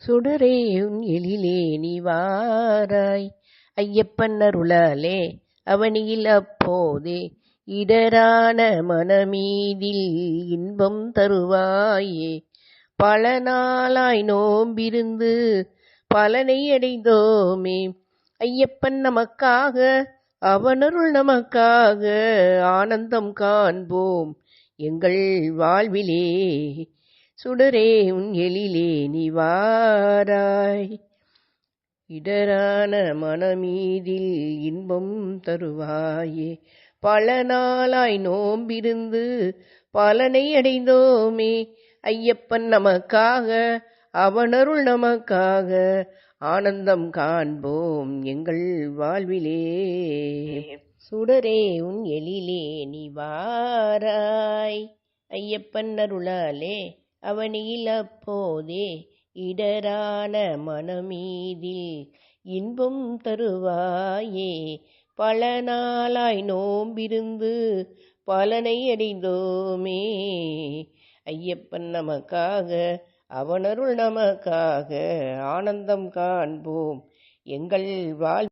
சுடரே உன் எழிலே நீ வாராய். ஐயப்பன் அருளாலே அவனியில் அப்போதே இடரான மனமீதில் இன்பம் தருவாயே. பல நாளாய் நோம்பிருந்து பலனை அடைந்தோமே. ஐயப்பன் நமக்காக அவனருள் நமக்காக ஆனந்தம் காண்போம் எங்கள் வாழ்விலே. சுடரே உன் எழிலே நீ வாராய். இடரான மனமீதில் இன்பம் தருவாயே. பல நாளாய் நோம்பிருந்து பலனை அடைந்தோமே. ஐயப்பன் நமக்காக அவனருள் நமக்காக ஆனந்தம் காண்போம் எங்கள் வாழ்விலே. சுடரே உன் எழிலே நீ வாராய். ஐயப்பன் அருளாலே அவனியில் அப்போதே இடரான மனமீதில் இன்பம் தருவாயே. பல நாளாய் நோம்பிருந்து பலனை அடைந்தோமே. ஐயப்பன் நமக்காக அவனருள் நமக்காக ஆனந்தம் காண்போம் எங்கள் வாழ்